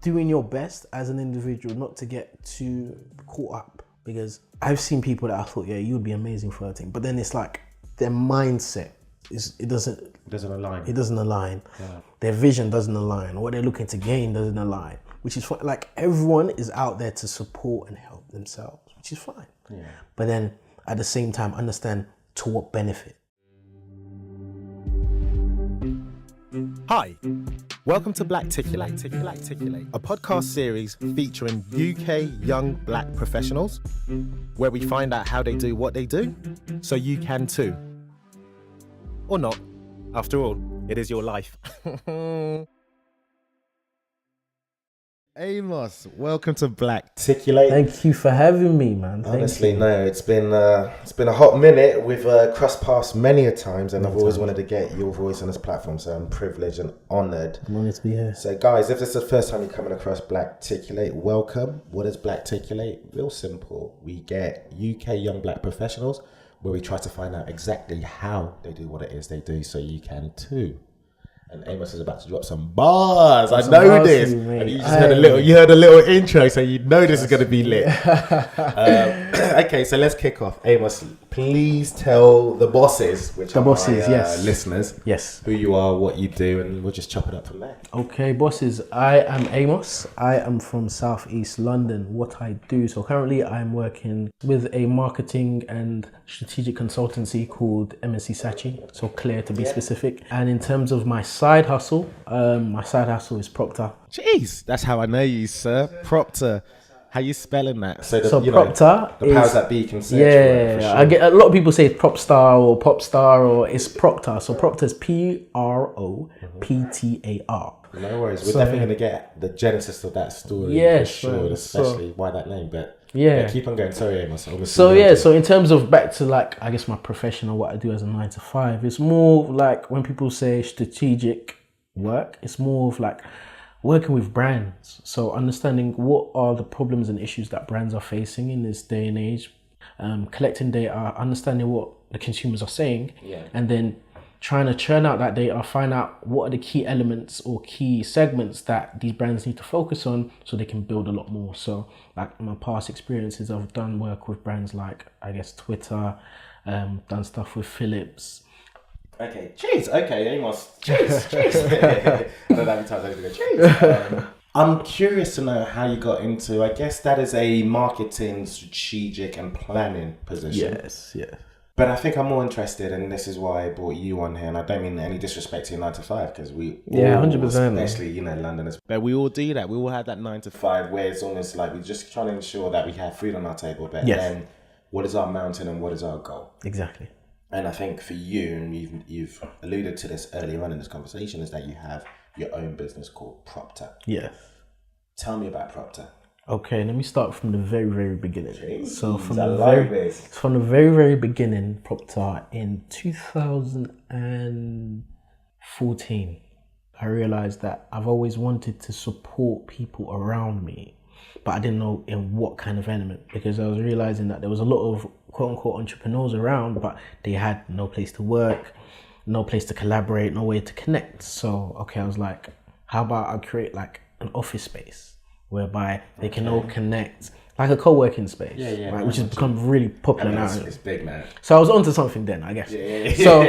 doing your best as an individual not to get too caught up, because I've seen people that I thought, yeah, you would be amazing for a team, but then it's like their mindset doesn't align. Yeah. Their vision doesn't align. What they're looking to gain doesn't align, which is fine. Like, everyone is out there to support and help themselves, which is fine. Yeah. But then at the same time, understand to what benefit. Hi, welcome to Blacticulate, a podcast series featuring UK young black professionals, where we find out how they do what they do, so you can too. Or not. After all, it is your life. Amos, welcome to Blacticulate. Thank you for having me, man. Honestly, no, it's been a hot minute. We've crossed paths many a times, and I've always wanted to get your voice on this platform, so I'm privileged and honoured. I'm honoured to be here. So guys, if this is the first time you're coming across Blacticulate, welcome. What is Blacticulate? Real simple. We get UK young black professionals where we try to find out exactly how they do what it is they do, so you can too. And Amos is about to drop some bars. I know this. And you just heard a little intro, so you know this is going to be lit. Okay, so let's kick off. Amos, please tell the bosses, listeners, yes, who you are, what you do, and we'll just chop it up from there. Okay, bosses, I am Amos. I am from Southeast London. What I do, so currently I'm working with a marketing and strategic consultancy called Amos Eretusi, so Clear to be specific. And in terms of my side hustle is Proptar. Jeez, that's how I know you, sir. Proptar. How you spelling that? So Proptar, the powers that be can search for sure. I get a lot of people say it's Propstar or Popstar, or it's Proptar. So Proptar is Proptar. No worries. We're definitely going to get the genesis of that story for sure, especially why that name. But yeah, keep on going. Sorry, Amos. So in terms of back to I guess my profession or what I do as a 9 to 5, it's more like when people say strategic work, it's more of like working with brands. So understanding what are the problems and issues that brands are facing in this day and age, collecting data, understanding what the consumers are saying, and then trying to churn out that data, find out what are the key elements or key segments that these brands need to focus on so they can build a lot more. So like my past experiences, I've done work with brands like, I guess, Twitter, done stuff with Philips. Okay, cheers. Okay, Amos. Cheers. I don't know how many times I'm going to go cheers. I'm curious to know how you got into, I guess that is a marketing, strategic and planning position. Yes. But I think I'm more interested, and this is why I brought you on here, and I don't mean any disrespect to your 9 to 5, because we 100%, especially, Londoners. But we all do that. We all have that 9 to 5 where it's almost like we're just trying to ensure that we have food on our table, but then what is our mountain and what is our goal? Exactly. And I think for you, and you've alluded to this earlier on in this conversation, is that you have your own business called Proptar. Yes. Tell me about Proptar. Okay, let me start from the very, very beginning. Jeez, so from the very, very beginning, Proptar, in 2014, I realized that I've always wanted to support people around me, but I didn't know in what kind of element, because I was realizing that there was a lot of quote-unquote entrepreneurs around, but they had no place to work, no place to collaborate, no way to connect. So, I was like, how about I create like an office space whereby they can all connect, like a co-working space, right, which has become really popular now. It's big, man. So I was onto something then, I guess. So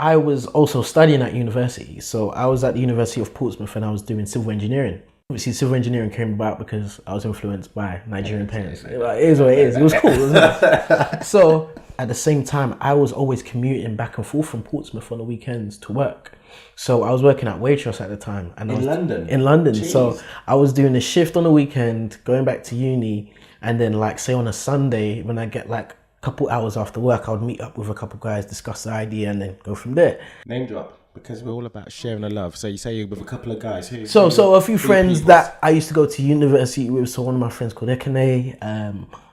I was also studying at university. So I was at the University of Portsmouth and I was doing civil engineering. Obviously, civil engineering came about because I was influenced by Nigerian parents. It is what it is. It was cool. It was nice. So at the same time, I was always commuting back and forth from Portsmouth on the weekends to work. So I was working at Waitrose at the time. And in London. Jeez. So I was doing a shift on the weekend, going back to uni. And then say on a Sunday, when I get a couple hours after work, I would meet up with a couple guys, discuss the idea, and then go from there. Name drop. Because we're all about sharing the love. So you say you're with a couple of guys. So a few friends that I used to go to university with. So one of my friends called Ekene,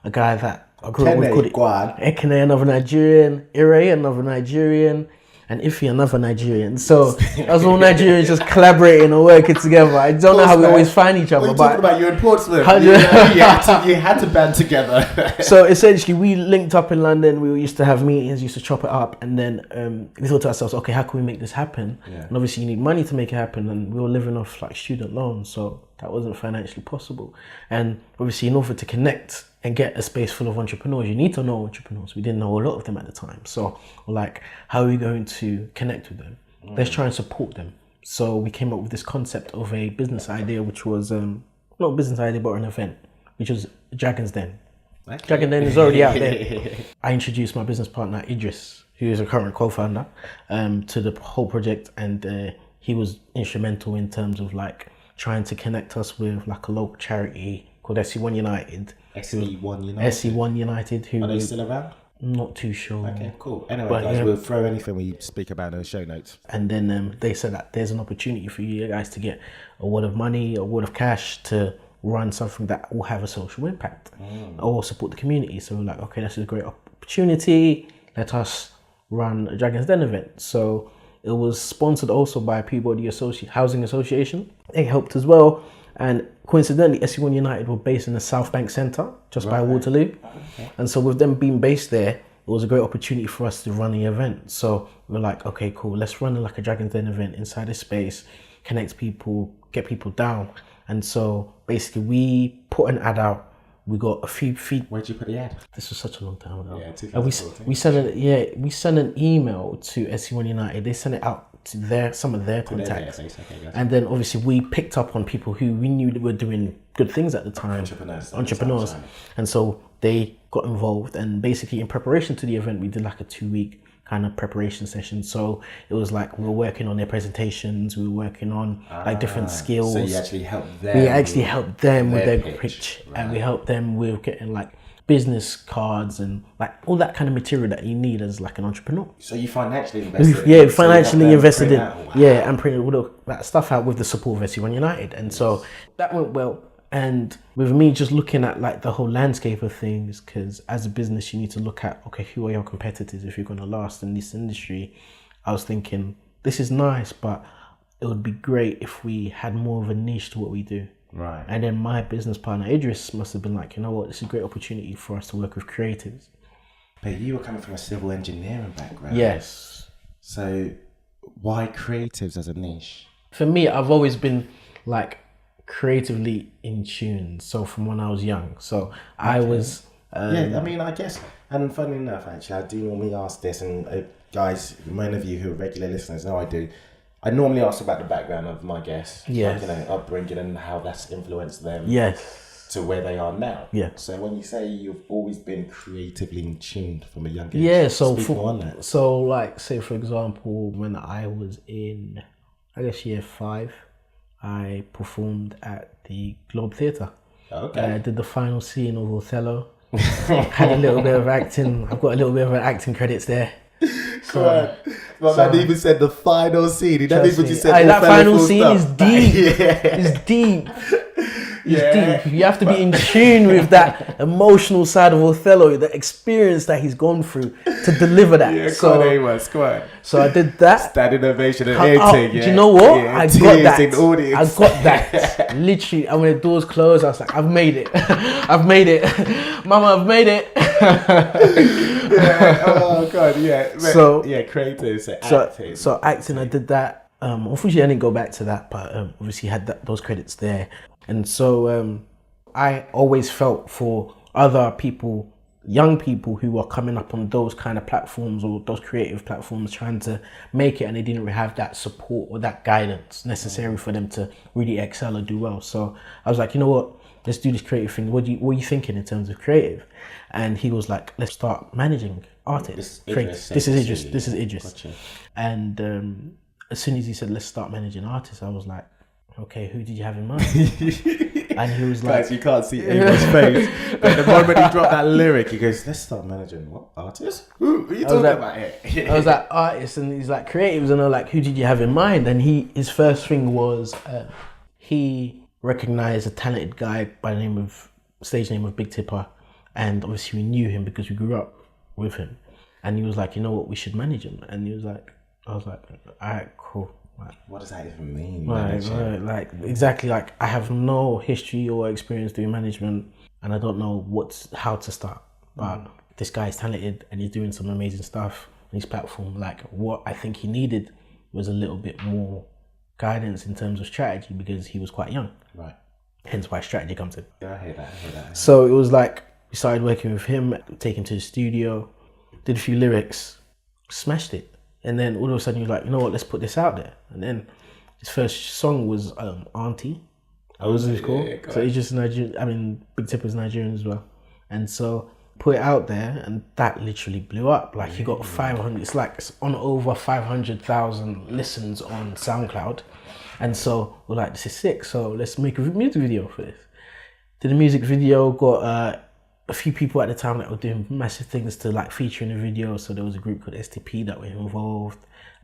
a guy that I grew up with called Ekene, another Nigerian, Ire, another Nigerian, and Ife, another Nigerian. So us all Nigerians just collaborating and working together. I don't know how we always find each other. What are you talking about? You're in Portsmouth. You had to band together. So essentially, we linked up in London. We used to have meetings, used to chop it up, and then we thought to ourselves, okay, how can we make this happen? And obviously, you need money to make it happen. And we were living off student loans. So that wasn't financially possible. And obviously, in order to connect and get a space full of entrepreneurs, you need to know entrepreneurs. We didn't know a lot of them at the time. So we're like, how are we going to connect with them? Let's try and support them. So we came up with this concept of a business idea, which was not a business idea, but an event, which was Dragon's Den. Okay. Dragon's Den is already out there. I introduced my business partner, Idris, who is a current co-founder, to the whole project. And he was instrumental in terms of like trying to connect us with like a local charity called SC1 United. SC1 United? SC1 United. Who are they still around? Not too sure. Okay, cool. Anyway, guys, we'll throw anything we speak about in the show notes. And then they said that there's an opportunity for you guys to get a wad of money, a wad of cash to run something that will have a social impact or support the community. So we're like, okay, this is a great opportunity. Let us run a Dragon's Den event. So it was sponsored also by Peabody Housing Association. They helped as well. And coincidentally, SC1 United were based in the South Bank Centre, just by Waterloo. Okay. And so with them being based there, it was a great opportunity for us to run the event. So we're like, okay, cool, let's run like a Dragon's Den event inside this space, connect people, get people down. And so basically we put an ad out. We got a few feet. Where'd you put the ad? This was such a long time ago. Yeah, 2014. We sent an email to SC1 United. They sent it out to some of their contacts. And then obviously we picked up on people who we knew that were doing good things at the time. Entrepreneurs. And so they got involved, and basically in preparation to the event, we did like a 2-week kind of preparation session. So it was like we were working on their presentations, we were working on like different skills. So you actually helped them. We actually helped them with their pitch, right. And we helped them with getting like business cards and like all that kind of material that you need as like an entrepreneur. So you financially invested invested in and printed all that stuff out with the support of SC1 United. And so that went well. And with me just looking at like the whole landscape of things, because as a business you need to look at, okay, who are your competitors if you're going to last in this industry. I was thinking, this is nice, but it would be great if we had more of a niche to what we do. Right. And then my business partner Idris must have been like, you know what, this is a great opportunity for us to work with creatives. But you were coming from a civil engineering background. Yes. So why creatives as a niche? For me, I've always been like creatively in tune. So from when I was young. So I was... I mean, I guess, and funny enough, actually, I do normally ask this, and guys, many of you who are regular listeners know I do. I normally ask about the background of my guests, yes. Like, upbringing and how that's influenced them, yes, to where they are now. Yeah. So when you say you've always been creatively in tune from a young age, yeah. So like, say for example, when I was in, I guess year 5, I performed at the Globe Theatre. Okay. I did the final scene of Othello. Had a little bit of acting. I've got a little bit of acting credits there. Man even said the final scene. He never even just said that final scene is deep. It's deep. It's deep. You have to be in tune with that emotional side of Othello, the experience that he's gone through to deliver that. Yeah, so, Amos, come on. So I did that. Standing ovation and everything. Do you know what? Yeah, I got that. In audience. I got that. Literally, and when the doors closed, I was like, I've made it. I've made it. Mama, I've made it. Yeah. Oh God, yeah. So creative. So acting, I did that. Unfortunately, I didn't go back to that, but obviously had those credits there. And so I always felt for other people, young people who are coming up on those kind of platforms or those creative platforms trying to make it, and they didn't have that support or that guidance necessary for them to really excel or do well. So I was like, you know what, let's do this creative thing. What are you thinking in terms of creative? And he was like, let's start managing artists. This is Idris. Gotcha. And as soon as he said, let's start managing artists, I was like, okay, who did you have in mind? And he was like... Guys, you can't see Amos' face. But the moment he dropped that lyric, he goes, let's start managing what? Artists? Who are you talking about here? I was like, artists, and he's like, creatives, and I'm like, who did you have in mind? And his first thing was, he recognized a talented guy by the stage name of Big Tipper. And obviously we knew him because we grew up with him. And he was like, you know what, we should manage him. And I was like, all right, cool. Right. What does that even mean? Right, like exactly. Like I have no history or experience doing management, and I don't know how to start. But this guy is talented and he's doing some amazing stuff on his platform. Like what I think he needed was a little bit more guidance in terms of strategy because he was quite young. Right. Hence why strategy comes in. Yeah, I hear that. So it was like, we started working with him, take him to the studio, did a few lyrics, smashed it. And then all of a sudden you're like, you know what, let's put this out there. And then his first song was Auntie. That was his call. So he's just Nigerian. I mean, Big Tipper's Nigerian as well. And so put it out there, and that literally blew up. Like he got 500. It's on over 500,000 listens on SoundCloud. And so we're like, this is sick. So let's make a music video for this. Did a music video. Got a few people at the time that were doing massive things to like feature in the video. So there was a group called STP that were involved.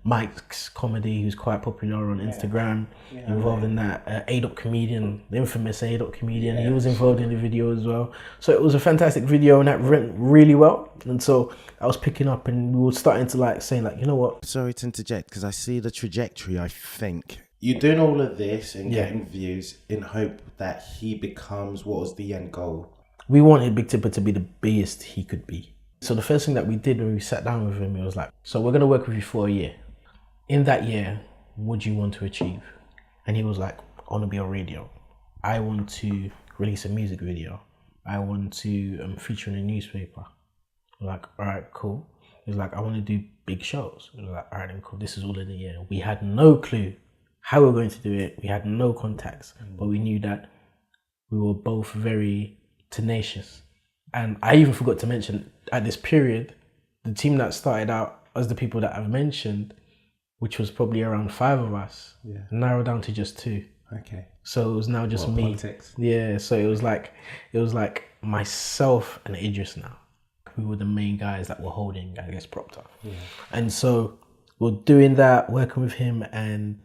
Mike's Comedy, who's quite popular on Instagram, involved in that. A-Dot Comedian, the infamous A-Dot Comedian, he was involved in the video as well. So it was a fantastic video, and that went really well. And so I was picking up, and we were starting to like saying like, you know what? Sorry to interject, because I see the trajectory, I think. You're doing all of this and getting views in hope that he becomes, what was the end goal? We wanted Big Tipper to be the biggest he could be. So the first thing that we did when we sat down with him, it was like, so we're going to work with you for a year. In that year, what do you want to achieve? And he was like, I want to be on radio. I want to release a music video. I want to feature in a newspaper. We're like, all right, cool. He was like, I want to do big shows. We were like, all right, then cool. This is all in a year. We had no clue how we were going to do it. We had no contacts, but we knew that we were both very tenacious. And I even forgot to mention, at this period, the team that started out as the people that I've mentioned, which was probably around 5 of us, narrowed down to just 2. Okay. So it was now just me. Politics. Yeah. So it was like myself and Idris now, who were the main guys that were holding, I guess, Proptar. Yeah. And so we're doing that, working with him, and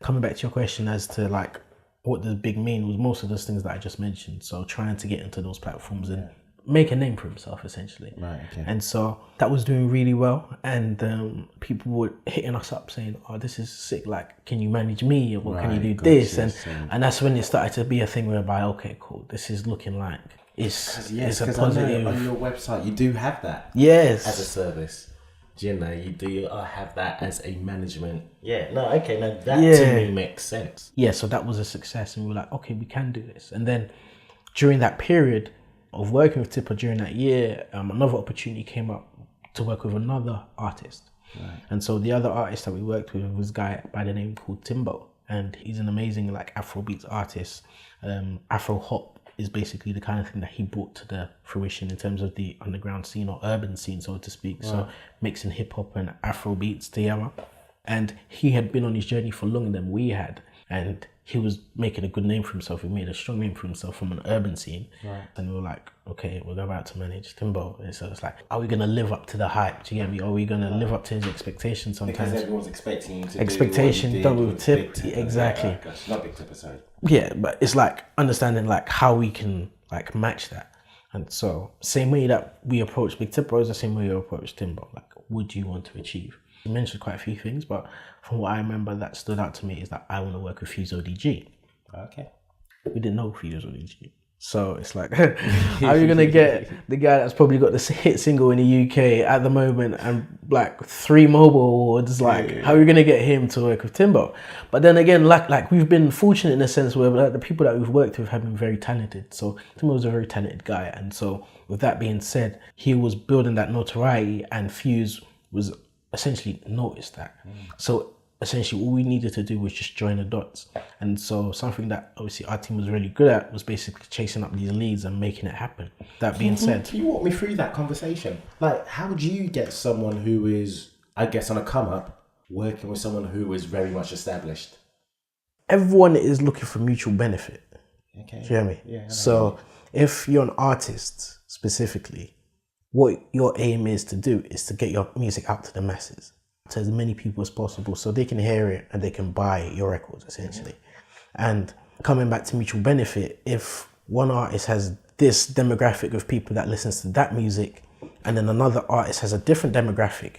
coming back to your question as to like what does big mean, was most of those things that I just mentioned. So trying to get into those platforms and make a name for himself, essentially. Right, okay. And so that was doing really well, and people were hitting us up saying, oh, this is sick, like, can you manage me, or can you do this? And that's when it started to be a thing whereby, okay, cool, this is looking like it's a positive. On your website you do have that. Yes. As a service. Do you know, you do have that as a management. Yeah, no, okay, now that to me makes sense. Yeah, so that was a success, and we were like, okay, we can do this. And then during that period of working with Tipper during that year, another opportunity came up to work with another artist. Right. And so the other artist that we worked with was a guy by the name called Timbo, and he's an amazing like Afrobeats artist. Afro hop is basically the kind of thing that he brought to the fruition in terms of the underground scene or urban scene, so to speak. Right. So mixing hip hop and Afrobeats together. And he had been on his journey for longer than we had, and he was making a good name for himself. He made a strong name for himself from an urban scene. Right. And we were like, okay, we're about to manage Timbo. And so it's like, are we going to live up to the hype? Do you get me? Are we going to live up to his expectations sometimes? Because everyone's expecting him to expectation, do double tip. Exactly. Yeah, not Big Tipper, sorry. Yeah, but it's like understanding like how we can like match that. And so same way that we approach Big Tipper is the same way we approach Timbo. Like, what do you want to achieve? You mentioned quite a few things, but from what I remember that stood out to me is that I want to work with Fuse ODG. Okay. We didn't know Fuse ODG. So it's like, how are you going to get the guy that's probably got the hit single in the UK at the moment and like 3 mobile awards, like how are you going to get him to work with Timbo? But then again, like we've been fortunate in a sense where like, the people that we've worked with have been very talented. So Timbo was a very talented guy. And so with that being said, he was building that notoriety, and Fuse was essentially noticed that. So essentially all we needed to do was just join the dots. And so something that obviously our team was really good at was basically chasing up these leads and making it happen. That being said, can you walk me through that conversation? Like, how do you get someone who is, I guess, on a come up working with someone who is very much established? Everyone is looking for mutual benefit. Okay. Do you hear me? Yeah. So if you're an artist specifically, what your aim is to do is to get your music out to the masses, to as many people as possible, so they can hear it and they can buy your records, essentially. And coming back to mutual benefit, if one artist has this demographic of people that listens to that music, and then another artist has a different demographic,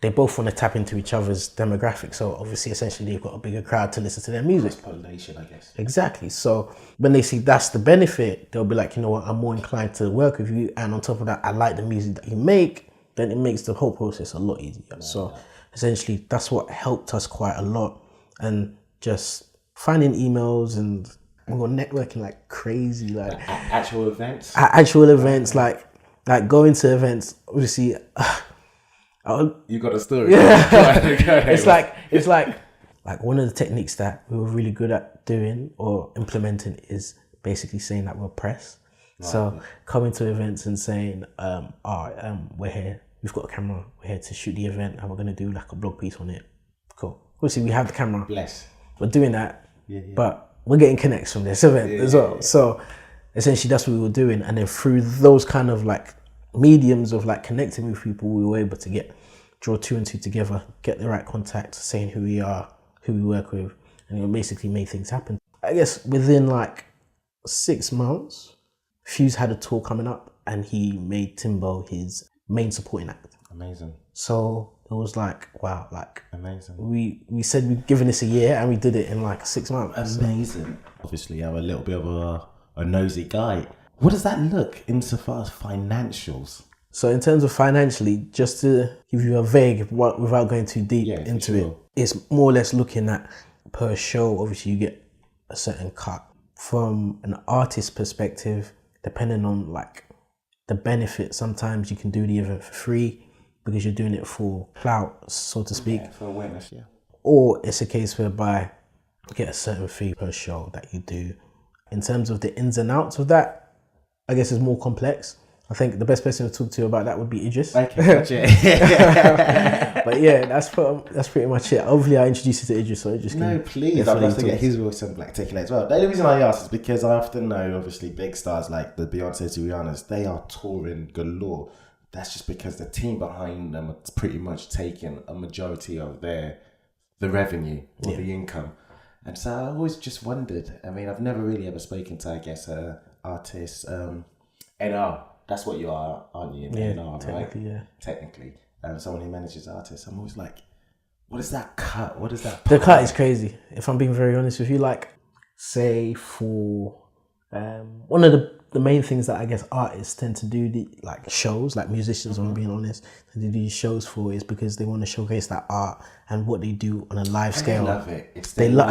they both want to tap into each other's demographic. So obviously, essentially, they've got a bigger crowd to listen to their music. Cross-pollination, I guess. Exactly. So when they see that's the benefit, they'll be like, you know what, I'm more inclined to work with you. And on top of that, I like the music that you make. Then it makes the whole process a lot easier. So essentially, that's what helped us quite a lot. And just finding emails and We were networking like crazy, like Actual events. at actual events, like going to events. Obviously, You got a story. Yeah. it's like one of the techniques that we were really good at doing or implementing is basically saying that we're press. Right. So coming to events and saying, we're here, we've got a camera, we're here to shoot the event and we're going to do like a blog piece on it. Cool. Obviously we have the camera. Bless. We're doing that, but we're getting connects from this event as well. So essentially that's what we were doing. And then through those kind of like mediums of like connecting with people, we were able to draw 2 and 2 together, get the right contact, saying who we are, who we work with, and it basically made things happen. I guess within like 6 months, Fuse had a tour coming up and he made Timbo his main supporting act. Amazing. So it was like, wow, like amazing. We said we'd given this a year and we did it in like 6 months. Amazing. Obviously I'm a little bit of a nosy guy. What does that look insofar as financials? So in terms of financially, just to give you a vague, without going too deep into it, it's more or less looking at per show. Obviously you get a certain cut. From an artist perspective, depending on like the benefit, sometimes you can do the event for free because you're doing it for clout, so to speak. Yeah, for awareness, yeah. Or it's a case whereby you get a certain fee per show that you do. In terms of the ins and outs of that, I guess it's more complex. I think the best person to talk to about that would be Idris. Okay, gotcha. But yeah, that's pretty much it. Hopefully I introduce you to Idris, so Idris No, please. I'd love to get his voice on Blacticulate as well. The only reason I ask is because I often know, obviously, big stars like the Beyoncé's, Rihanna's, they are touring galore. That's just because the team behind them are pretty much taking a majority of the revenue or the income. And so I always just wondered, I mean, I've never really ever spoken to, I guess, artists, NR. That's what you are, aren't you? Yeah, NR, technically, right? Technically. Someone who manages artists. I'm always like, what is that cut? What is that? The cut is crazy. If I'm being very honest with you, like, say for one of the main things that I guess artists tend to do, like shows, like musicians, if I'm being honest, to do these shows for is because they want to showcase that art and what they do on a live scale. They love it.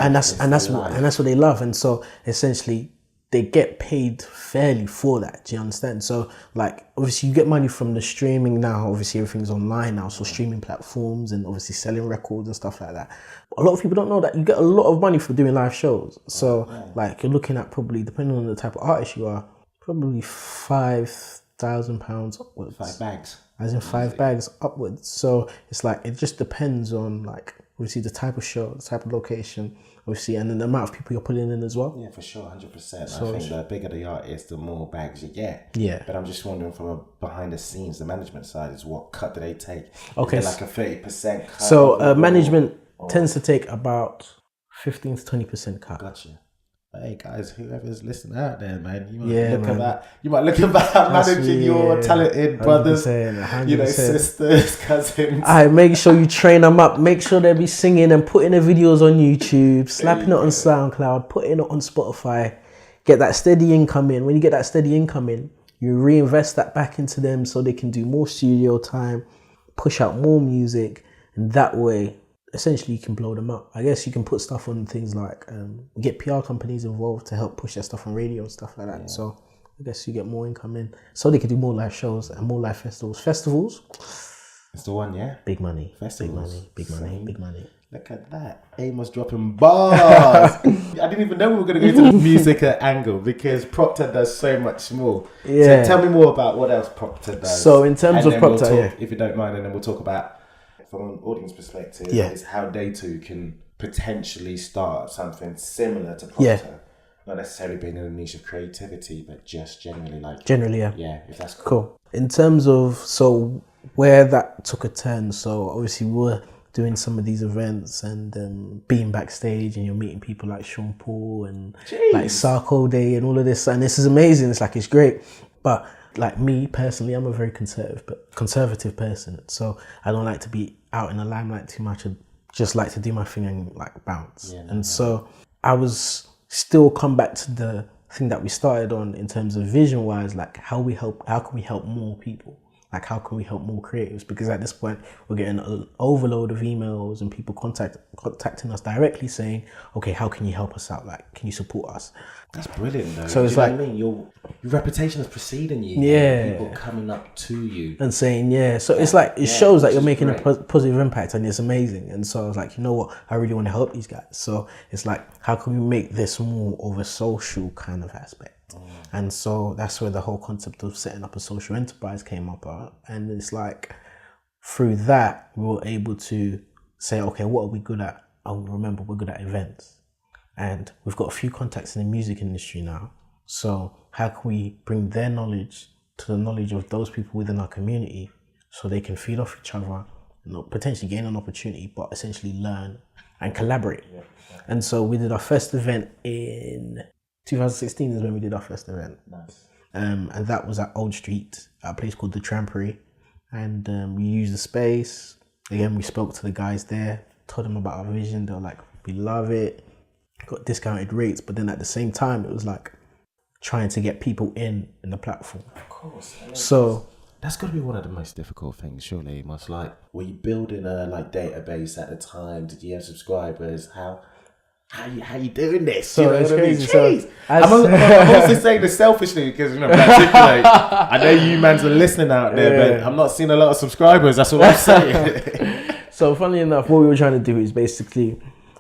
And that's what they love. And so essentially, they get paid fairly for that. Do you understand? So like, obviously you get money from the streaming now. Obviously everything's online now. So streaming platforms and obviously selling records and stuff like that. A lot of people don't know that you get a lot of money for doing live shows. So like you're looking at probably, depending on the type of artist you are, probably £5,000 upwards. 5 bags. As in 5 bags upwards. So it's like, it just depends on like, obviously the type of show, the type of location, obviously, and then the amount of people you're putting in as well. Yeah, for sure, 100%. So I think the bigger the artist, the more bags you get. Yeah. But I'm just wondering from a behind the scenes, the management side is what cut do they take? Okay. Is there like a 30% cut? So management tends to take about 15 to 20% cut. Gotcha. Hey guys, whoever's listening out there, man, you might look about managing your talented brothers, 100%. Sisters, cousins. Make sure you train them up. Make sure they be singing and putting their videos on YouTube, slapping it on SoundCloud, putting it on Spotify. Get that steady income in. When you get that steady income in, you reinvest that back into them so they can do more studio time, push out more music, and that way, essentially, you can blow them up. I guess you can put stuff on things like get PR companies involved to help push their stuff on radio and stuff like that. Yeah. So I guess you get more income in, so they can do more live shows and more live festivals. Festivals, it's the one, yeah. Big money. Festivals, big money. Look at that, Amos dropping bars. I didn't even know we were going to go to the music angle because Proptar does so much more. Yeah. So tell me more about what else Proptar does. So in terms of Proptar, if you don't mind, and then we'll talk about, from an audience perspective, is how they too can potentially start something similar to Proptar. Not necessarily being in a niche of creativity, but just generally if that's cool. In terms of where that took a turn, so obviously we're doing some of these events and being backstage, and you're meeting people like Sean Paul and like Sarko Day and all of this, and this is amazing. It's great, but like me personally, I'm a very conservative person, so I don't like to be out in the limelight too much. I just like to do my thing and like bounce. So I was still come back to the thing that we started on in terms of vision wise, like how can we help more people? Like, how can we help more creatives? Because at this point, we're getting an overload of emails and people contacting us directly saying, okay, how can you help us out? Like, can you support us? That's brilliant, though. So it's Do you like, know what I mean? Your reputation is preceding you. Yeah. People coming up to you. and saying, so it's like, it shows that which you're is making a great. positive impact, and it's amazing. And so I was like, you know what? I really want to help these guys. So it's like, how can we make this more of a social kind of aspect? And so that's where the whole concept of setting up a social enterprise came up. And it's like, through that, we were able to say, okay, what are we good at? Oh, remember, we're good at events. And we've got a few contacts in the music industry now. So how can we bring their knowledge to the knowledge of those people within our community so they can feed off each other, potentially gain an opportunity, but essentially learn and collaborate. And so we did our first event in 2016 is when we did our first event. Nice. And that was at Old Street, at a place called the Trampery. And we used the space. Again, we spoke to the guys there, told them about our vision. They were like, we love it. Got discounted rates. But then at the same time, it was like trying to get people in the platform. Of course. So that's got to be one of the most difficult things, surely. It must, like, were you building a database at the time? Did you have subscribers? How you doing this? So you know it's what I mean? crazy. So Jeez. I'm also saying this selfishly because, Blacticulate, I know you mans are listening out there, but I'm not seeing a lot of subscribers. That's all I'm saying. So funnily enough, what we were trying to do is basically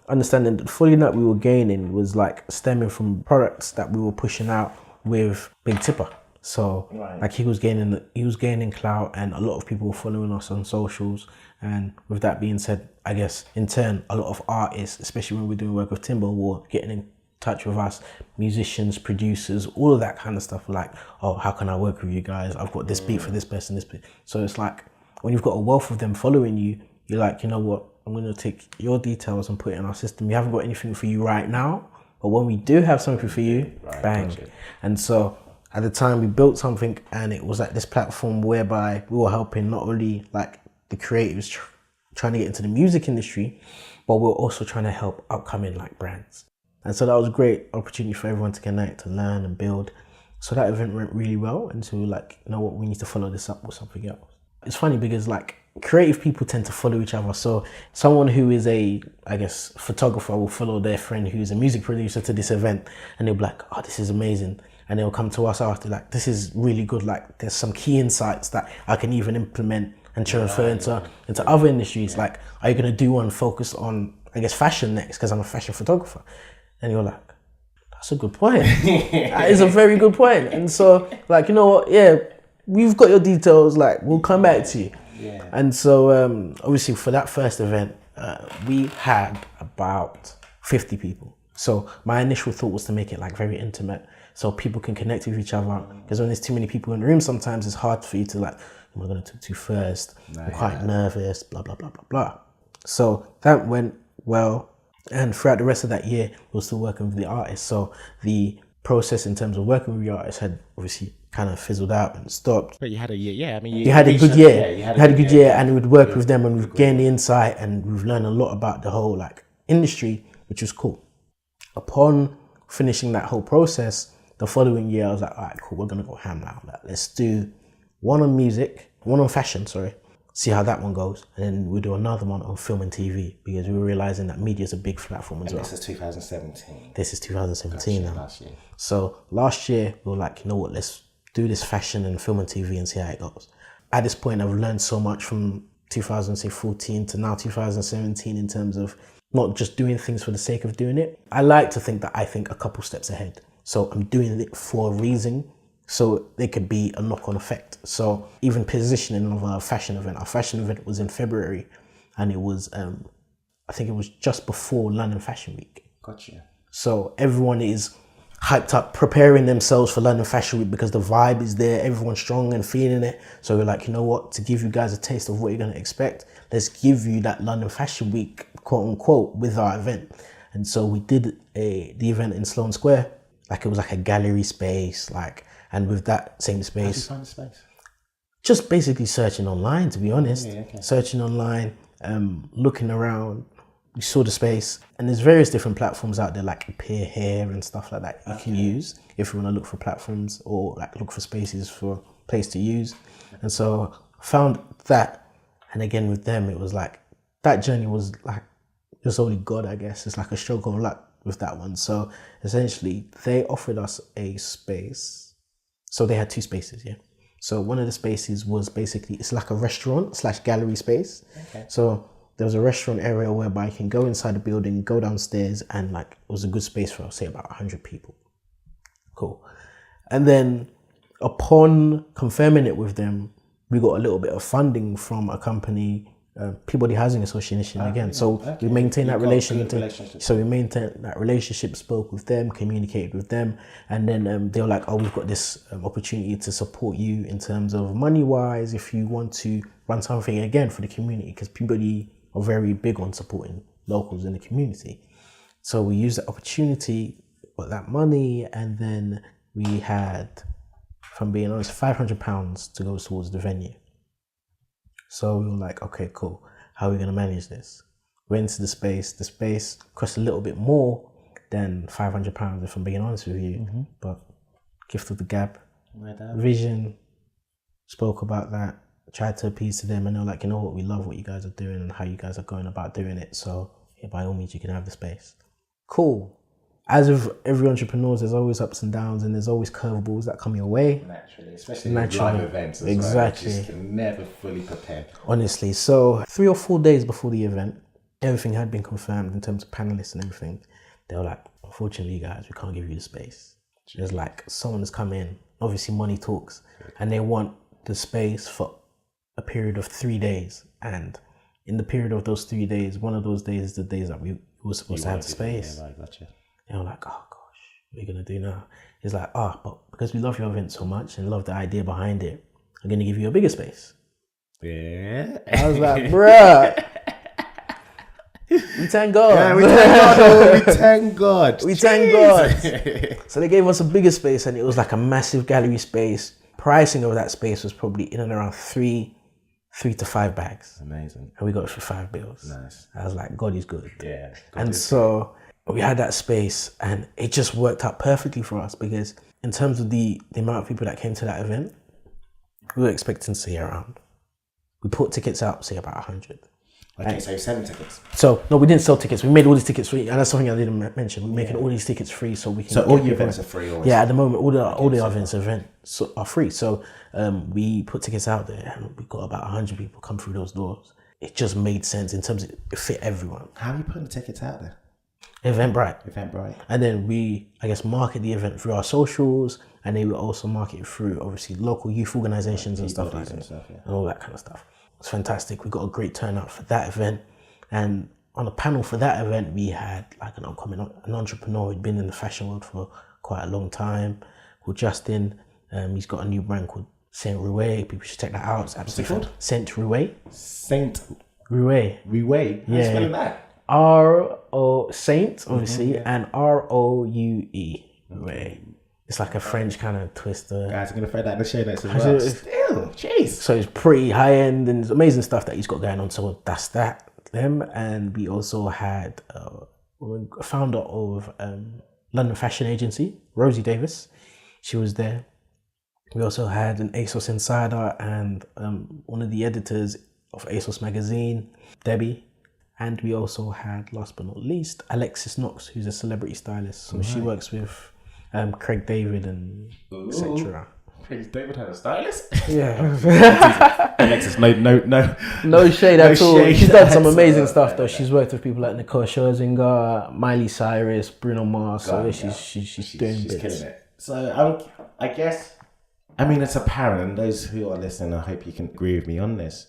understanding that the funding that we were gaining was like stemming from products that we were pushing out with Big Tipper. So like he was gaining clout, and a lot of people were following us on socials. And with that being said, I guess in turn, a lot of artists, especially when we're doing work with Timber, were getting in touch with us, musicians, producers, all of that kind of stuff. Like, oh, how can I work with you guys? I've got this beat for this person, this beat. So it's like when you've got a wealth of them following you, you're like, you know what? I'm going to take your details and put it in our system. We haven't got anything for you right now, but when we do have something for you, bang. Gotcha. And so at the time we built something, and it was like this platform whereby we were helping not only like the creatives trying to get into the music industry, but we were also trying to help upcoming like brands. And so that was a great opportunity for everyone to connect, to learn and build. So that event went really well. And so we were like, you know what, we need to follow this up with something else. It's funny because like creative people tend to follow each other. So someone who is photographer will follow their friend who's a music producer to this event, and they'll be like, oh, this is amazing. And they'll come to us after, like, this is really good. Like, there's some key insights that I can even implement and transfer into other industries. Like, are you going to do one focused on, I guess, fashion next? Because I'm a fashion photographer. And you're like, that's a good point. That is a very good point. And so, like, you know what? Yeah, we've got your details. Like, we'll come back to you. Yeah. And so, obviously, for that first event, we had about 50 people. So my initial thought was to make it like very intimate, so people can connect with each other. Because when there's too many people in the room, sometimes it's hard for you to like, we're going to talk to you first. I'm quite nervous, blah, blah, blah, blah, blah. So that went well. And throughout the rest of that year, we were still working with the artists. So the process in terms of working with the artists had obviously kind of fizzled out and stopped. But you had a year, yeah. I mean, you had a good year. Yeah, you had a good year, and we'd work with them, and we've gained the insight, and we've learned a lot about the whole like industry, which was cool. Upon finishing that whole process, the following year, I was like, all right, cool, we're going to go ham now. Like, let's do one on fashion, see how that one goes. And then we'll do another one on film and TV, because we were realizing that media is a big platform as well. This is 2017. This is 2017 now. Last year. So last year, we were like, you know what, let's do this fashion and film and TV and see how it goes. At this point, I've learned so much from 2014 to now 2017 in terms of not just doing things for the sake of doing it. I like to think that I think a couple steps ahead. So I'm doing it for a reason, so there could be a knock-on effect. So even positioning of our fashion event was in February, and it was, I think it was just before London Fashion Week. Gotcha. So everyone is hyped up, preparing themselves for London Fashion Week because the vibe is there, everyone's strong and feeling it. So we're like, you know what, to give you guys a taste of what you're going to expect, let's give you that London Fashion Week, quote unquote, with our event. And so we did the event in Sloane Square. Like, it was like a gallery space, like, and with that same space. How did you find the space? Just basically searching online, to be honest. Yeah, okay. Searching online, looking around. We saw the space, and there's various different platforms out there like Appear Here and stuff like that you can use if you want to look for platforms or like look for spaces for place to use. And so I found that, and again with them, it was like, that journey was like, just only God, I guess. It's like a stroke of luck with that one. So essentially, they offered us a space. So they had 2 spaces, yeah. So one of the spaces was basically, it's like a restaurant / gallery space. Okay. So there was a restaurant area whereby you can go inside the building, go downstairs, and like, it was a good space for, say, about 100 people. Cool. And then upon confirming it with them, we got a little bit of funding from a company, Peabody Housing Association again. So we maintained that relationship. So we maintained that relationship, spoke with them, communicated with them, and then they were like, "Oh, we've got this opportunity to support you in terms of money wise if you want to run something again for the community, because Peabody are very big on supporting locals in the community." So we used that opportunity, got that money, and then we had, if I'm being honest, £500 to go towards the venue. So we were like, okay, cool. How are we going to manage this? Went into the space. The space cost a little bit more than £500, if I'm being honest with you. Mm-hmm. But gift of the gab, vision, spoke about that, tried to appease to them, and they're like, you know what, we love what you guys are doing and how you guys are going about doing it. So yeah, by all means, you can have the space. Cool. As with every entrepreneur, there's always ups and downs, and there's always curveballs that come your way. Naturally, especially with live events as exactly. well. You just can never fully prepare. Honestly, so 3 or 4 days before the event, everything had been confirmed in terms of panelists and everything. They were like, unfortunately, guys, we can't give you the space. There's like, someone has come in, obviously money talks, and they want the space for a period of 3 days. And in the period of those 3 days, one of those days is the days that we were supposed to have the space. Yeah, right, gotcha. And I'm like, oh gosh, what are you gonna do now? He's like, but because we love your event so much and love the idea behind it, I'm gonna give you a bigger space. Yeah. I was like, bruh. We thank God. Yeah, we thank God. We thank God. We thank God. So they gave us a bigger space, and it was like a massive gallery space. Pricing of that space was probably in and around 3 to 5 bags. Amazing. And we got it for 5 bills. Nice. I was like, God is good. Yeah. And so we had that space, and it just worked out perfectly for us, because in terms of the amount of people that came to that event, we were expecting to see around. We put tickets out, say about 100. Okay, so you're selling tickets. So no, we didn't sell tickets. We made all these tickets free, and that's something I didn't mention. We're making all these tickets free, so we can. So all your events are free, or yeah, at the moment, all the events are free. So we put tickets out there, and we got about 100 people come through those doors. It just made sense in terms of it fit everyone. How are you putting the tickets out there? Eventbrite. And then we, I guess, market the event through our socials, and then we also market it through, obviously, local youth organizations and stuff like that, and all that kind of stuff. It's fantastic. We got a great turnout for that event. And on the panel for that event, we had like an entrepreneur who'd been in the fashion world for quite a long time, called Justin. He's got a new brand called Saint Rouet. People should check that out. It's absolutely fun. Saint Rouet. Saint Rouet. Rouet? How you spelling that? R-O, Saint, obviously, and R-O-U-E. Rouet. It's like a French kind of twister. Guys, I'm going to throw that in the show notes as well. Still, jeez. So it's pretty high end, and it's amazing stuff that he's got going on. So that's them. And we also had a founder of London Fashion Agency, Rosie Davis. She was there. We also had an ASOS insider and one of the editors of ASOS magazine, Debbie. And we also had, last but not least, Alexis Knox, who's a celebrity stylist. So she works with Craig David and etc. Craig David had a stylist? Yeah. Alexis, no shade at all. She's done some amazing stuff though. She's worked with people like Nicole Scherzinger, Miley Cyrus, Bruno Mars. So she's doing bits. Killing it. So I guess, I mean, it's apparent, and those who are listening, I hope you can agree with me on this.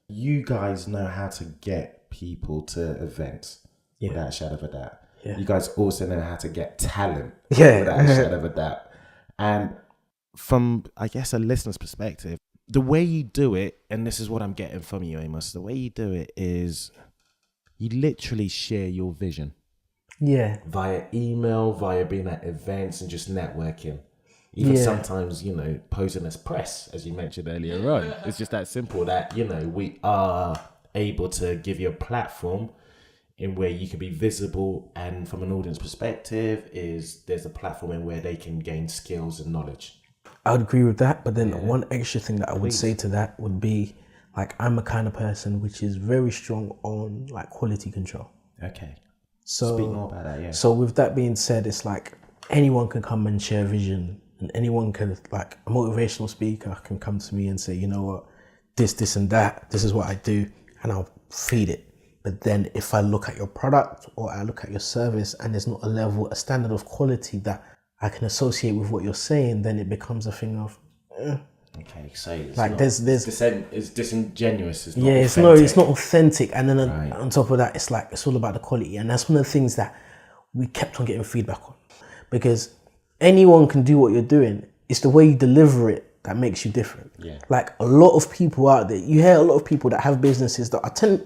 You guys know how to get people to events without a shadow of a doubt. Yeah. You guys also know how to get talent without a shadow of a doubt. And from, I guess, a listener's perspective, the way you do it, and this is what I'm getting from you, Amos, the way you do it is you literally share your vision. Yeah. Via email, via being at events and just networking. Even sometimes, posing as press, as you mentioned earlier on. It's just that simple that, we are able to give you a platform in where you can be visible, and from an audience perspective there's a platform in where they can gain skills and knowledge. I would agree with that, but then one extra thing that I would say to that would be like, I'm a kind of person which is very strong on like quality control. Okay. So speak more about that. Yeah. So with that being said, it's like anyone can come and share vision, and anyone can, like a motivational speaker can come to me and say, you know what, this and that, this is what I do, and I'll feed it. But then if I look at your product or I look at your service and there's not a standard of quality that I can associate with what you're saying, then it becomes a thing of, Okay, so it's like not, there's it's disingenuous. It's not it's not authentic. And then on top of that, it's all about the quality, and that's one of the things that we kept on getting feedback on, because anyone can do what you're doing. It's the way you deliver it that makes you different. Yeah. Like a lot of people out there, you hear a lot of people that have businesses that are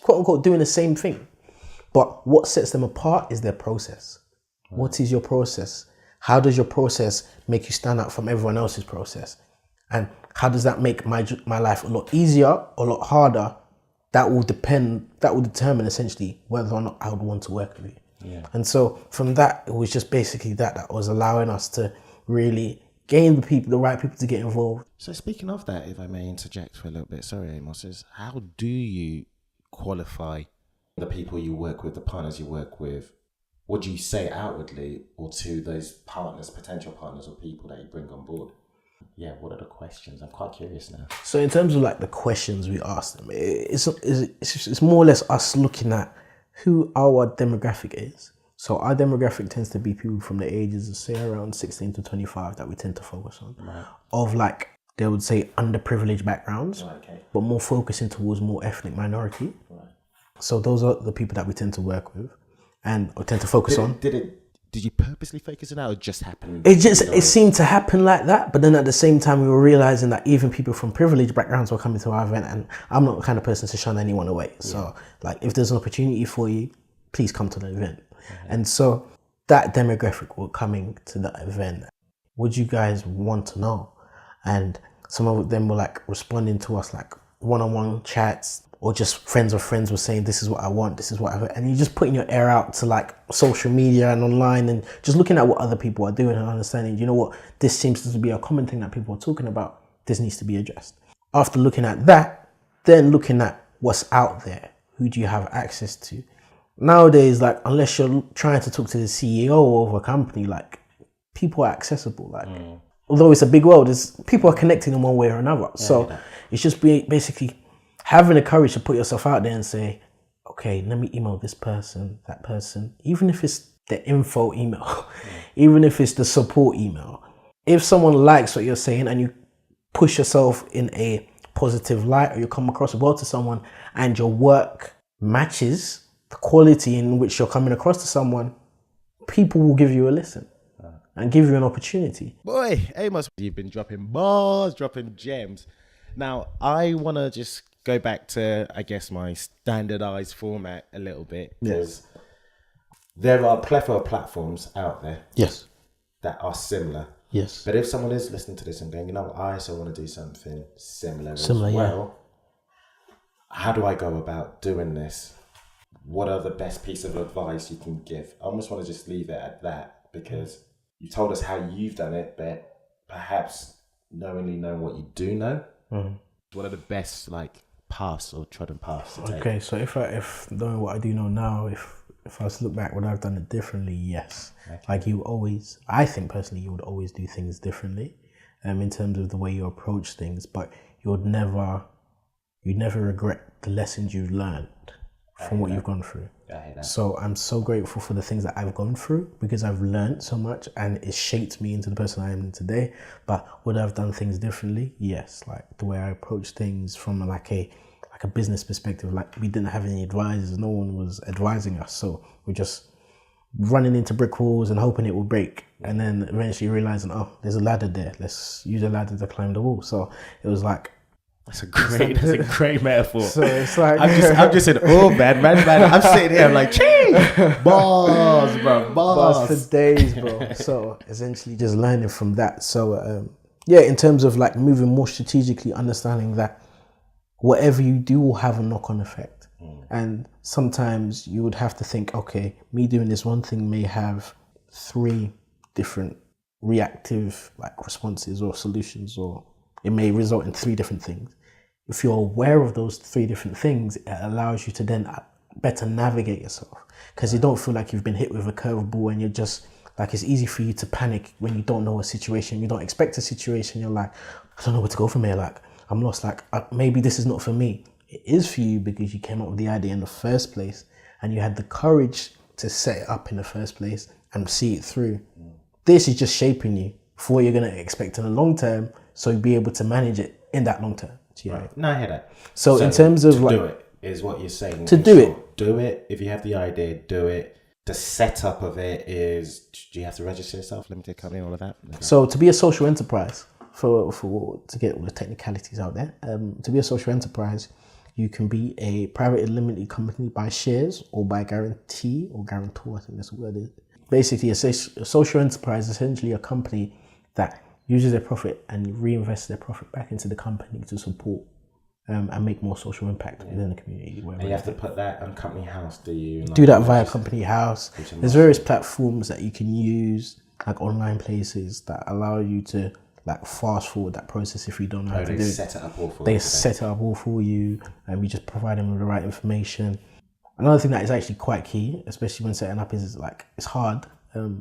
quote unquote doing the same thing, but what sets them apart is their process. Right. What is your process? How does your process make you stand out from everyone else's process? And how does that make my life a lot easier or a lot harder? That will determine essentially whether or not I would want to work with you. Yeah. And so from that, it was just basically that was allowing us to really gain the right people to get involved. So speaking of that, if I may interject for a little bit, sorry, Amos, is how do you qualify the people you work with, the partners you work with? What do you say outwardly or to those partners, potential partners or people that you bring on board? Yeah, what are the questions? I'm quite curious now. So in terms of like the questions we ask them, it's more or less us looking at who our demographic is. So our demographic tends to be people from the ages of say around 16 to 25 that we tend to focus on. Right. Of like, they would say underprivileged backgrounds, right, okay, but more focusing towards more ethnic minority. Right. So those are the people that we tend to work with and or tend to focus on. Did you purposely focus it out, or just happened? It seemed to happen like that, but then at the same time we were realizing that even people from privileged backgrounds were coming to our event, and I'm not the kind of person to shun anyone away. Yeah. So like, if there's an opportunity for you, please come to the event. Mm-hmm. And so that demographic were coming to the event. Would you guys want to know? And some of them were like responding to us like one-on-one chats, or just friends of friends were saying, this is what I want, this is what I want. And you're just putting your air out to like social media and online, and just looking at what other people are doing and understanding, you know what, this seems to be a common thing that people are talking about. This needs to be addressed. After looking at that, then looking at what's out there. Who do you have access to? Nowadays, like, unless you're trying to talk to the CEO of a company, like, people are accessible. Like, although it's a big world, people are connecting in one way or another. Yeah, so it's just basically having the courage to put yourself out there and say, okay, let me email this person, that person, even if it's the info email, even if it's the support email. If someone likes what you're saying and you push yourself in a positive light, or you come across well to someone and your work matches the quality in which you're coming across to someone, people will give you a listen and give you an opportunity. Boy, Amos, you've been dropping bars, dropping gems. Now, I want to just go back to, I guess, my standardized format a little bit. Yes. There are a plethora of platforms out there. Yes. That are similar. Yes. But if someone is listening to this and going, you know, I also want to do something similar as well. Yeah. How do I go about doing this? What are the best piece of advice you can give? I almost want to just leave it at that, because you told us how you've done it, but perhaps knowing what you do know, what are the best paths or trodden paths to take? Okay, so if knowing what I do know now, if I was to look back, would I have done it differently? Yes. Okay. Like I think personally, you would always do things differently, in terms of the way you approach things, but you'd never regret the lessons you've learned from what you've gone through. So I'm so grateful for the things that I've gone through, because I've learned so much and it shaped me into the person I am today. But would I have done things differently? Yes. Like the way I approach things from like a business perspective, like we didn't have any advisors, no one was advising us. So we're just running into brick walls and hoping it will break. And then eventually realizing, oh, there's a ladder there. Let's use a ladder to climb the wall. So it was like, that's a great metaphor. So it's like I'm just in man. I'm sitting here, I'm like, ching! Bars, bro, bars for days, bro. So essentially just learning from that. So in terms of like moving more strategically, understanding that whatever you do will have a knock-on effect. And sometimes you would have to think, okay, me doing this one thing may have 3 different reactive like responses or solutions, or it may result in 3 different things. If you're aware of those 3 different things, it allows you to then better navigate yourself, because you don't feel like you've been hit with a curveball and you're just like, it's easy for you to panic when you don't know a situation, you don't expect a situation, you're like, I don't know where to go from here, like I'm lost, like maybe this is not for me. It is for you because you came up with the idea in the first place and you had the courage to set it up in the first place and see it through. This is just shaping you for what you're going to expect in the long term, so you'll be able to manage it in that long term. Right. No, I hear that. So in terms of do it is what you're saying. Do it. If you have the idea, do it. The setup of it is, do you have to register yourself, limited company, all of that? So to be a social enterprise, to get all the technicalities out there, to be a social enterprise, you can be a private limited company by shares or by guarantee or guarantor, I think that's what it is. Basically, a social enterprise is essentially a company that uses their profit and reinvests their profit back into the company to support and make more social impact within the community. And you have to put that on Company House, do you? Do that via Company House. There's various platforms that you can use, like online places that allow you to like fast forward that process if you don't know how to do it. They set it up all for you, and we just provide them with the right information. Another thing that is actually quite key, especially when setting up, is like it's hard.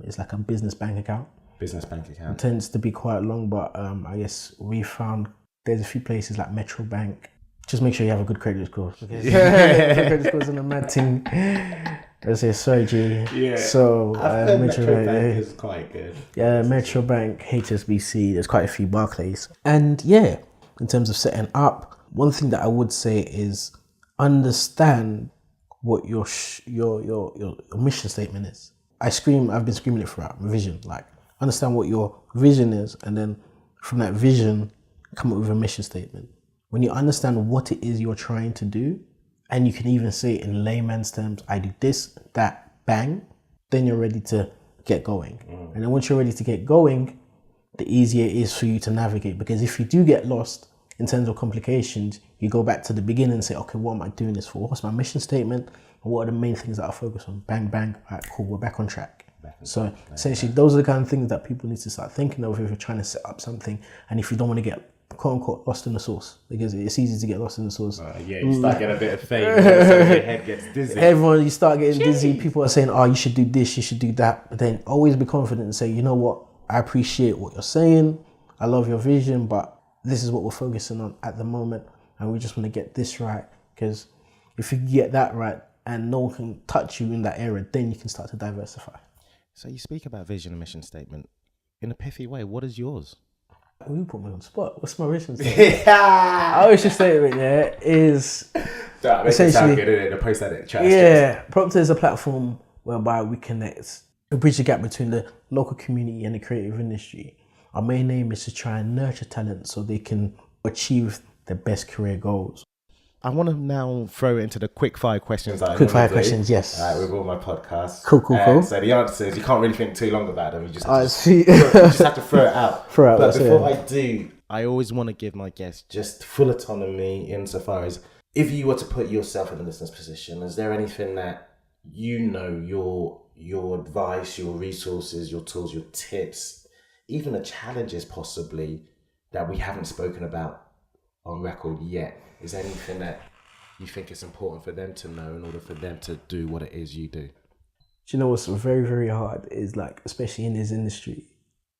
It's like a business bank account. It tends to be quite long, but I guess we found there's a few places like Metro Bank. Just make sure you have a good credit score. Credit scores in a mad thing. I say sorry, G. Yeah. So Metro Bank is quite good. Yeah, Metro Bank, HSBC. There's quite a few, Barclays, and yeah. In terms of setting up, one thing that I would say is understand what your mission statement is. I've been screaming it throughout. Vision, like understand what your vision is, and then from that vision, come up with a mission statement. When you understand what it is you're trying to do, and you can even say it in layman's terms, I do this, that, bang, then you're ready to get going. And then once you're ready to get going, the easier it is for you to navigate. Because if you do get lost in terms of complications, you go back to the beginning and say, okay, what am I doing this for? What's my mission statement? And what are the main things that I focus on? Bang, bang, all right, cool, we're back on track. So essentially, those are the kind of things that people need to start thinking of if you're trying to set up something, and if you don't want to get quote unquote lost in the sauce, because it's easy to get lost in the sauce. You start getting a bit of fame, your head gets dizzy. You start getting dizzy. People are saying, oh, you should do this, you should do that. But then always be confident and say, you know what, I appreciate what you're saying, I love your vision, but this is what we're focusing on at the moment, and we just want to get this right. Because if you get that right and no one can touch you in that area, then you can start to diversify. So you speak about vision and mission statement in a pithy way. What is yours? You put me on the spot. What's my mission statement? I always just say it, is that makes it sound good, isn't it? The post that it tries. Yeah, Proptar is a platform whereby we connect, bridge the gap between the local community and the creative industry. Our main aim is to try and nurture talent so they can achieve their best career goals. I want to now throw it into the quickfire questions. Quickfire questions, yes. With all my podcasts. Cool. So the answer is you can't really think too long about them. You just see. You just have to throw it out. But before I do, I always want to give my guests just full autonomy insofar as if you were to put yourself in a business position, is there anything that you know your advice, your resources, your tools, your tips, even the challenges possibly that we haven't spoken about on record yet? Is there anything that you think is important for them to know in order for them to do what it is you do? Do you know what's very, very hard is, like, especially in this industry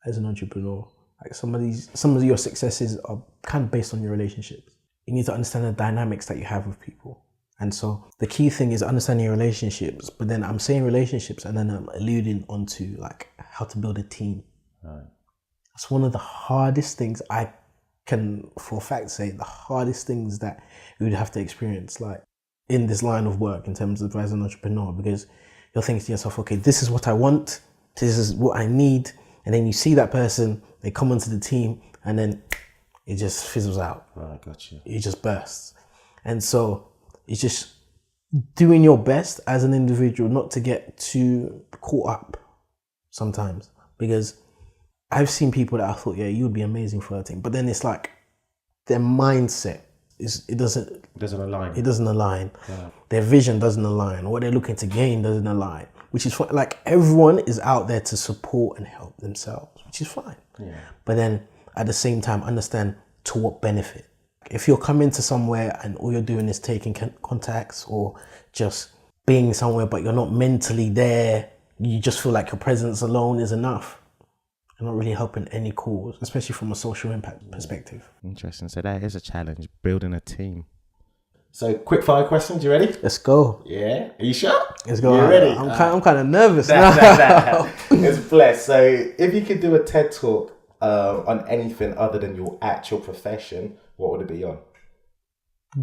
as an entrepreneur, like some of your successes are kind of based on your relationships. You need to understand the dynamics that you have with people. And so the key thing is understanding your relationships, but then I'm saying relationships and then I'm alluding onto like how to build a team. Right. That's one of the hardest things I can for a fact say, the hardest things that you would have to experience like in this line of work in terms of as an entrepreneur, because you're thinking to yourself, okay, this is what I want, this is what I need, and then you see that person, they come onto the team, and then it just fizzles out. Right, got you. It just bursts. And so it's just doing your best as an individual not to get too caught up sometimes, because I've seen people that I thought, yeah, you would be amazing for a team, but then it's like their mindset it doesn't align. It doesn't align. Yeah. Their vision doesn't align. What they're looking to gain doesn't align. which is fine. Like everyone is out there to support and help themselves, which is fine. Yeah. But then at the same time, understand to what benefit. If you're coming to somewhere and all you're doing is taking contacts or just being somewhere, but you're not mentally there, you just feel like your presence alone is enough. You're not really helping any cause, especially from a social impact perspective. Interesting. So that is a challenge, building a team. So, quickfire questions, you ready? Let's go. Yeah. Are you sure? Let's go. You ready? I'm kind of nervous Nah, now. It's blessed. So, if you could do a TED talk on anything other than your actual profession, what would it be on?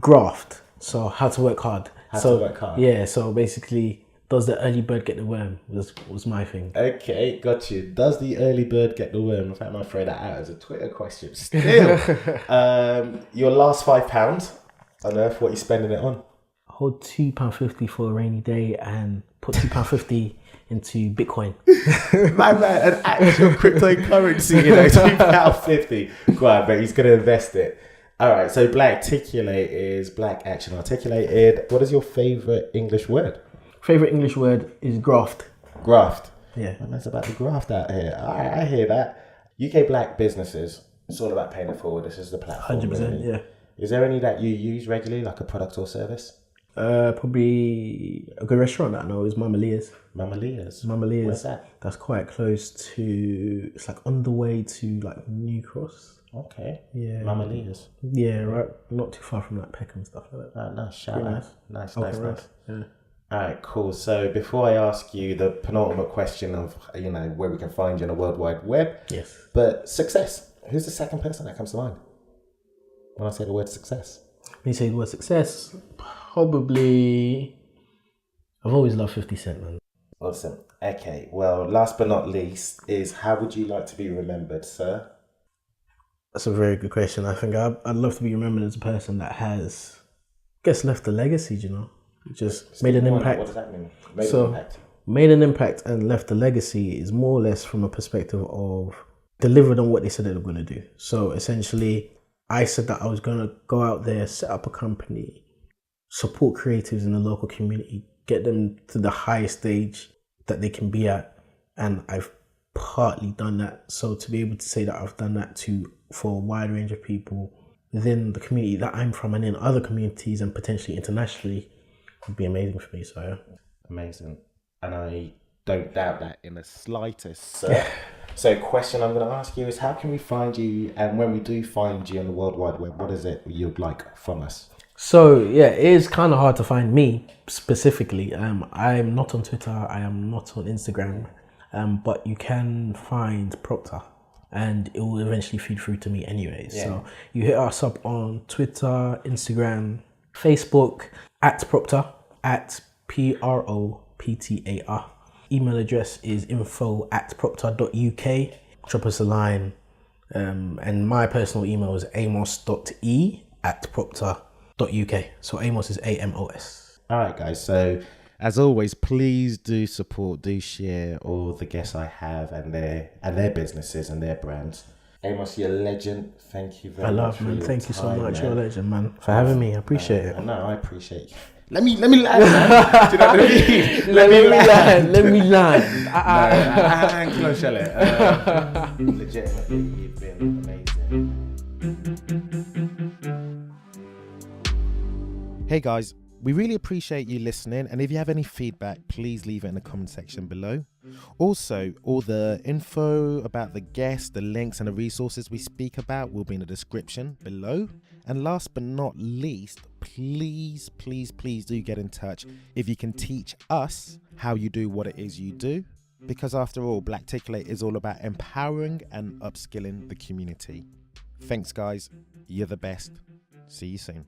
Graft. So how to work hard. How to work hard. Yeah. So basically, does the early bird get the worm? Was my thing. Okay, got you. Does the early bird get the worm? In fact, I might throw that out as a Twitter question. Still, your last £5 on Earth, what are you spending it on? Hold £2.50 for a rainy day and put £2.50 into Bitcoin. My man, an actual cryptocurrency, £2.50. Go on, but he's going to invest it. All right, so Blacticulate is Black Action Articulated. What is your favourite English word? Favourite English word is graft. Graft. Yeah. My man's about to graft out here. All right, I hear that. UK black businesses, it's all about paying it forward. This is the platform. 100%, really. yeah. Is there any that you use regularly, like a product or service? Probably a good restaurant that I know is Mama Leah's. Mama Leah's. Mama Leah's. Where's that? That's quite close to, it's like on the way to like New Cross. Okay. Yeah. Mama Leah's. Yeah, right. Not too far from like Peckham, stuff like that. Oh, nice. Shout Pretty out. nice. Nice. Yeah. All right, cool. So before I ask you the penultimate question of, where we can find you on the World Wide Web. Yes. But success. Who's the second person that comes to mind when I say the word success? When you say the word success, probably, I've always loved 50 Cent, man. Awesome. Okay. Well, last but not least is, how would you like to be remembered, sir? That's a very good question. I think I'd love to be remembered as a person that has, I guess, left a legacy, just made an impact. What does that mean? Made an impact and left a legacy is more or less from a perspective of delivered on what they said they were going to do. So essentially, I said that I was going to go out there, set up a company, support creatives in the local community, get them to the highest stage that they can be at. And I've partly done that. So to be able to say that I've done that for a wide range of people within the community that I'm from and in other communities and potentially internationally would be amazing for me. So yeah. Amazing. And I don't doubt that in the slightest, sir. So question I'm going to ask you is, how can we find you? And when we do find you on the World Wide Web, what is it you'd like from us? So yeah, it is kind of hard to find me specifically. I'm not on Twitter. I am not on Instagram. But you can find Proptar and it will eventually feed through to me anyways. Yeah. So you hit us up on Twitter, Instagram, Facebook, @Proptar, @PROPTAR. Email address is info@proptar.uk. Drop us a line. And my personal email is amos.e@proptar.uk. So Amos is AMOS. All right, guys. So as always, please do support, do share all the guests I have and their businesses and their brands. Amos, you're a legend. Thank you very much. Man. Thank you so much. You're a legend, man, for having me. I appreciate it. No, I appreciate you. Let me land, man. Do you know what I mean? Let me land. Legitimately, you've been amazing. Hey guys, we really appreciate you listening, and if you have any feedback, please leave it in the comment section below. Also, all the info about the guests, the links and the resources we speak about will be in the description below. And last but not least, please do get in touch if you can teach us how you do what it is you do. Because after all, Blacticulate is all about empowering and upskilling the community. Thanks guys, you're the best. See you soon.